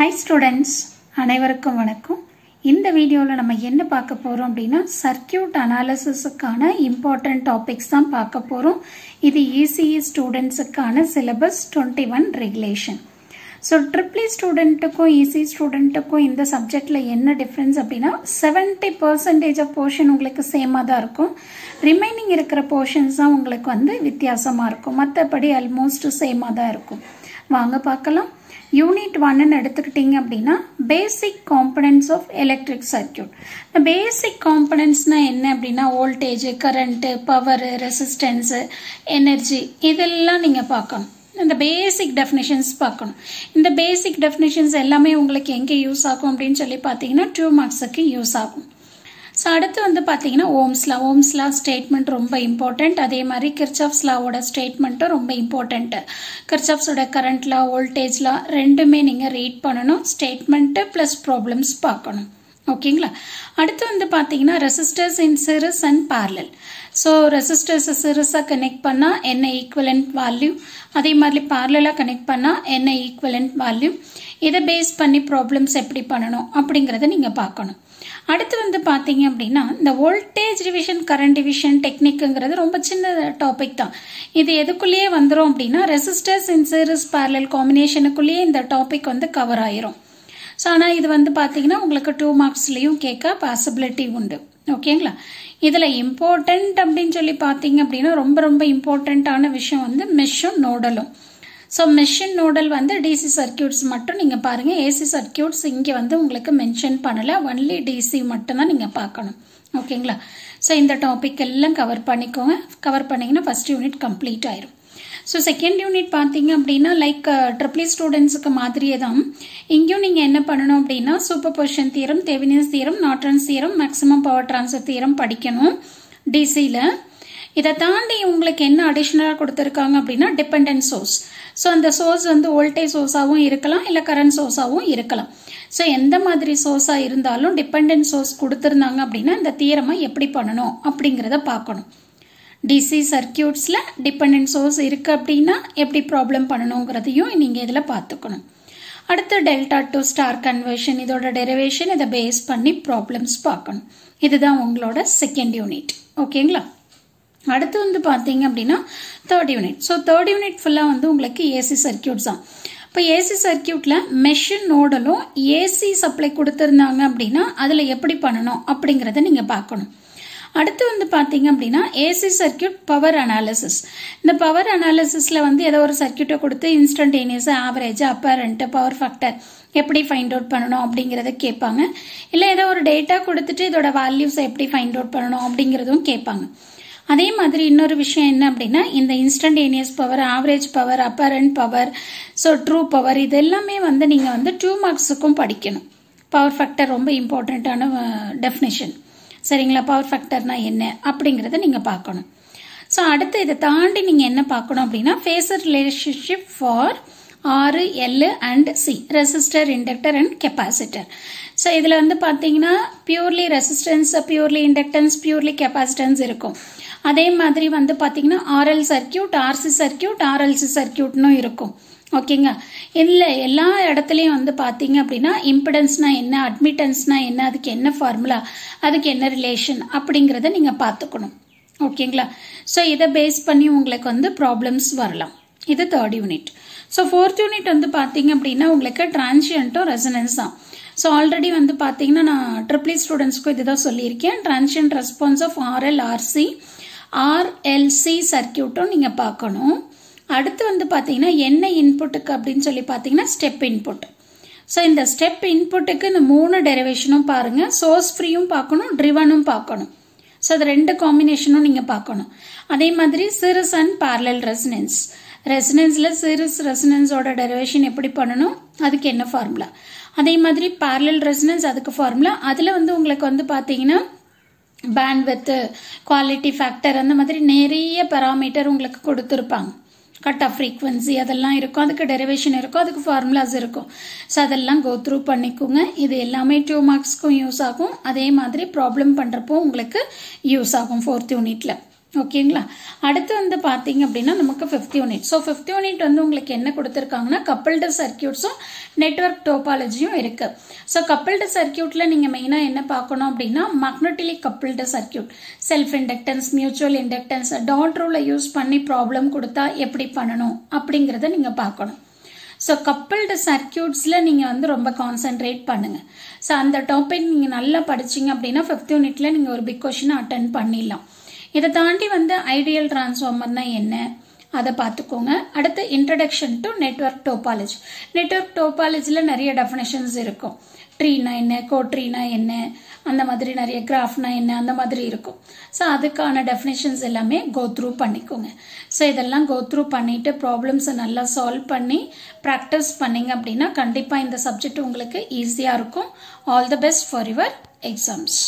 Hi students, அனைவருக்கும் வணக்கம். இந்த வீடியோல நம்ம என்ன பார்க்க போறோம் அப்படினா சர்க்யூட் அனாலிசிஸ்க்கான இம்பார்ட்டன்ட் டாபிக்ஸ் தான் பார்க்க போறோம். இது ECE ஸ்டூடண்ட்ஸ்க்கான சிலபஸ் 21 ரெகுலேஷன். So EEE ஸ்டூடண்ட்டுக்கும் ECE ஸ்டூடண்ட்டுக்கும் இந்த சப்ஜெக்ட்ல என்ன டிஃபரன்ஸ் அப்படினா 70% ஆஃப் போர்ஷன் உங்களுக்கு சேமா தான் இருக்கும். ரிமைனிங் இருக்கிற போர்ஷன்ஸ் தான் உங்களுக்கு வந்து வித்தியாசமா இருக்கும். மத்தபடி ஆல்மோஸ்ட் சேமா தான் இருக்கும். வாங்க பார்க்கலாம். Unit 1 ன்னு எடுத்துக்கிட்டீங்க அப்படினா basic components of electric circuit. The basic components னா என்ன அப்படினா voltage, current, power, resistance, energy இதெல்லாம் நீங்க பார்க்கணும். இந்த basic definitions பார்க்கணும். இந்த basic definitions எல்லாமே உங்களுக்கு எங்க யூஸ் ஆகும் அப்படினு சொல்லி பாத்தீங்கன்னா 2 மார்க்ஸ்க்கு யூஸ் ஆகும். So அடுத்து வந்து பாத்தீங்கன்னா Ohm's law statement ரொம்ப important. அதே மாதிரி Kirchhoff's law ஓட statement ரொம்ப important. Kirchhoff's ஓட current law, voltage law ரெண்டுமே நீங்க read பண்ணனும். Statement plus problems பார்க்கணும். ஓகேங்களா? அடுத்து வந்து பாத்தீங்கன்னா resistors in series and parallel. So resistors series connect பண்ணா என்ன equivalent value, அதே மாதிரி parallel connect பண்ணா என்ன equivalent value, இதை பேஸ் பண்ணி problems எப்படி பண்ணனும் அப்படிங்கறத நீங்க பார்க்கணும். அடுத்து வந்து பாத்தீங்க அப்படினா இந்த வோல்டேஜ் டிவிஷன் கரண்ட் டிவிஷன் டெக்னிக்ங்கிறது ரொம்ப சின்ன டாபிக் தான். இது எதுக்குள்ளேயே வந்துரும் அப்படினா ரெசிஸ்டர்ஸ் இன் சீரிஸ் parallel காம்பினேஷனுக்குள்ளேயே இந்த டாபிக் வந்து கவர் ஆயிரும். சோ ஆனா இது வந்து பாத்தீங்கன்னா உங்களுக்கு 2 மார்க்ஸ்லயும் கேட்க பாசிபிலிட்டி உண்டு. ஓகேங்களா? இதுல இம்பார்ட்டன்ட் அப்படினு சொல்லி பாத்தீங்க அப்படினா ரொம்ப இம்பார்ட்டன்ட்டான விஷயம் வந்து மெஷ்ஷும் நோடலும். So மெஷின் நோடல் வந்து DC சர்க்யூட்ஸ் மட்டும் நீங்க பாருங்க. AC சர்க்யூட்ஸ் இங்க வந்து உங்களுக்கு மென்ஷன் பண்ணல. ஒன்லி DC மட்டும் தான் நீங்க பார்க்கணும். ஓகேங்களா? சோ இந்த டாபிக் எல்லாம் கவர் பண்ணிக்கோங்க. கவர் பண்ணீங்கன்னா ஃபர்ஸ்ட் யூனிட் கம்ப்ளீட் ஆயிரும். சோ செகண்ட் யூனிட் பாத்தீங்க அப்படினா லைக் EEE ஸ்டூடண்ட்ஸ்க்கு மாதிரியே தான் இங்கேயும் நீங்க என்ன பண்ணணும் அப்படினா superposition theorem, Thevenin's theorem, Norton's theorem, maximum power transfer theorem படிக்கணும் DCல. இதை தாண்டி உங்களுக்கு என்ன அடிஷனலா கொடுத்திருக்காங்க அப்படின்னா டிபெண்டன்ட் சோர்ஸ். சோ அந்த சோர்ஸ் வந்து வோல்டேஜ் சோர்ஸாவும் இருக்கலாம் இல்ல கரண்ட் சோர்ஸாவும் இருக்கலாம். சோ எந்த மாதிரி சோர்ஸா இருந்தாலும் டிபெண்டன்ட் சோர்ஸ் கொடுத்திருந்தாங்க அப்படின்னா இந்த தியரமை எப்படி பண்ணணும் அப்படிங்கறத பார்க்கணும். DC சர்க்யூட்ஸ்ல டிபெண்டன்ட் சோர்ஸ் இருக்கு அப்படின்னா எப்படி ப்ராப்ளம் பண்ணணும்ங்கறதையும் நீங்க இதுல பார்த்துக்கணும். அடுத்து டெல்டா டு ஸ்டார் கன்வர்ஷன், இதோட டெரிவேஷன், இதை பேஸ் பண்ணி ப்ராப்ளம்ஸ் பார்க்கணும். இதுதான் உங்களோட செகண்ட் யூனிட். ஓகேங்களா? அடுத்து வந்து பாத்தீங்க அப்படின்னா third unit. So third unit ஃபுல்லா வந்து உங்களுக்கு AC சர்க்யூட்ஸ் தான். இப்போ AC சர்க்யூட்ல மெஷின் நோடலும் AC சப்ளை கொடுத்திருந்தாங்க அப்படின்னா அதுல எப்படி பண்ணணும் அப்படிங்கறத நீங்க பார்க்கணும். அடுத்து வந்து பாத்தீங்க அப்படின்னா AC சர்க்யூட் பவர் அனாலிசிஸ். இந்த பவர் அனாலிசிஸ்ல வந்து ஏதோ ஒரு சர்க்யூட்டை கொடுத்து instantaneous, average, apparent, power factor எப்படி ஃபைண்ட் அவுட் பண்ணணும் அப்படிங்கறத கேட்பாங்க. இல்ல ஏதோ ஒரு டேட்டா கொடுத்துட்டு இதோட வேல்யூஸ் எப்படி ஃபைண்ட் அவுட் பண்ணணும் அப்படிங்கறதும் கேட்பாங்க. அதே மாதிரி இன்னொரு விஷயம் என்ன அப்படின்னா இந்த instantaneous power, average power, apparent power, so true power இது எல்லாமே வந்து நீங்க வந்து 2 மார்க்ஸுக்கும் படிக்கணும். பவர் ஃபேக்டர் ரொம்ப இம்பார்ட்டன்டான டெஃபினிஷன். சரிங்களா? பவர் ஃபேக்டர்னா என்ன அப்படிங்கறத நீங்க பார்க்கணும். சோ அடுத்து இதை தாண்டி நீங்க என்ன பார்க்கணும் அப்படின்னா phasor relationship for R, L and C, resistor, inductor and capacitor. So இதுல வந்து பாத்தீங்கன்னா purely resistance, purely inductance, purely capacitance இருக்கும். அதே மாதிரி வந்து பாத்தீங்கன்னா RL circuit, RC circuit, RLC சர்க்யூட்னும் இருக்கும். ஓகேங்க? இல்ல எல்லா இடத்துலயும் வந்து பாத்தீங்க அப்படின்னா இம்பிடன்ஸ்னா என்ன, அட்மிட்டன்ஸ்னா என்ன, அதுக்கு என்ன ஃபார்முலா, அதுக்கு என்ன ரிலேஷன் அப்படிங்கறத நீங்க பாத்துக்கணும். ஓகேங்களா? சோ இதை பேஸ் பண்ணி உங்களுக்கு வந்து ப்ராப்ளம்ஸ் வரலாம். இது third unit. So fourth unit வந்து பாத்தீங்க அப்படின்னா உங்களுக்கு டிரான்சியன்ட்டும் ரெசனன்ஸ் தான். சோ ஆல்ரெடி வந்து பாத்தீங்கன்னா நான் EEE ஸ்டூடெண்ட்ஸ்க்கு இதுதான் சொல்லியிருக்கேன். Transient response of RL, RC, RLC சர்க்யூட்டும் நீங்க பார்க்கணும். அடுத்து வந்து பாத்தீங்கன்னா என்ன இன்புட்டுக்கு அப்படின்னு சொல்லி பாத்தீங்கன்னா ஸ்டெப் இன்புட். சோ இந்த ஸ்டெப் இன்புட்டுக்கு இந்த 3 டெரிவேஷனும் பாருங்க. சோர்ஸ் ஃப்ரீயும் பார்க்கணும், ட்ரிவனும் பார்க்கணும். சோ அது ரெண்டு காம்பினேஷனும் நீங்க பார்க்கணும். அதே மாதிரி சீரிஸ் அண்ட் parallel ரெசனன்ஸ். ரெசனன்ஸ்ல சீரிஸ் ரெசனன்ஸோட டெரிவேஷன் எப்படி பண்ணணும், அதுக்கு என்ன ஃபார்முலா. அதே மாதிரி parallel ரெசனன்ஸ் அதுக்கு ஃபார்முலா. அதுல வந்து உங்களுக்கு வந்து பாத்தீங்கன்னா பேண்ட்வித், குவாலிட்டி ஃபேக்டர் அந்த மாதிரி நிறைய பாராமீட்டர் உங்களுக்கு கொடுத்திருப்பாங்க. கட் ஆஃப் ஃப்ரீக்வன்சி அதெல்லாம் இருக்கும், அதுக்கு டெரிவேஷன் இருக்கும், அதுக்கு ஃபார்முலாஸ் இருக்கும். ஸோ அதெல்லாம் கோ த்ரூ பண்ணிக்கோங்க. இது எல்லாமே 2 மார்க்ஸ்க்கும் யூஸ் ஆகும். அதே மாதிரி ப்ராப்ளம் பண்றப்போ உங்களுக்கு யூஸ் ஆகும் ஃபோர்த் யூனிட்ல. ஓகேங்களா. அடுத்து வந்து பார்த்தீங்க அப்படின்னா நமக்கு 5th unit. So 5th unit வந்து உங்களுக்கு என்ன கொடுத்துருக்காங்கன்னா கப்பிள்டு சர்க்கியூட்ஸும் நெட்வொர்க் டோபாலஜியும் இருக்கு. ஸோ கப்பிள்டு சர்க்கியூட்ல நீங்க மெயினாக என்ன பார்க்கணும் அப்படின்னா magnetically coupled circuit, self inductance, mutual inductance, dot ரூலை யூஸ் பண்ணி ப்ராப்ளம் கொடுத்தா எப்படி பண்ணணும் அப்படிங்கிறத நீங்க பார்க்கணும். ஸோ கப்பிள்டு சர்க்கியூட்ஸில் நீங்கள் வந்து ரொம்ப கான்சென்ட்ரேட் பண்ணுங்கள். ஸோ அந்த டாபிக் நீங்கள் நல்லா படிச்சிங்க அப்படின்னா 5th யூனிட்ல நீங்கள் ஒரு பிக் கொஷினை அட்டென்ட் பண்ணிடலாம். இதை தாண்டி வந்து ஐடியல் டிரான்ஸ்ஃபார்மர்னா என்ன அதை பார்த்துக்கோங்க. அடுத்து introduction to network topology. Network டோபாலஜியில் நிறைய டெஃபினேஷன்ஸ் இருக்கும். ட்ரீனா என்ன, கோட்ரீனா என்ன, அந்த மாதிரி நிறைய கிராஃப்னா என்ன, அந்த மாதிரி இருக்கும். ஸோ அதுக்கான டெஃபினேஷன்ஸ் எல்லாமே கோ த்ரூ பண்ணிக்கோங்க. ஸோ இதெல்லாம் கோ த்ரூ பண்ணிட்டு ப்ராப்ளம்ஸை நல்லா சால்வ் பண்ணி ப்ராக்டிஸ் பண்ணிங்க அப்படின்னா கண்டிப்பாக இந்த சப்ஜெக்ட் உங்களுக்கு ஈஸியாக இருக்கும். All the best for your exams.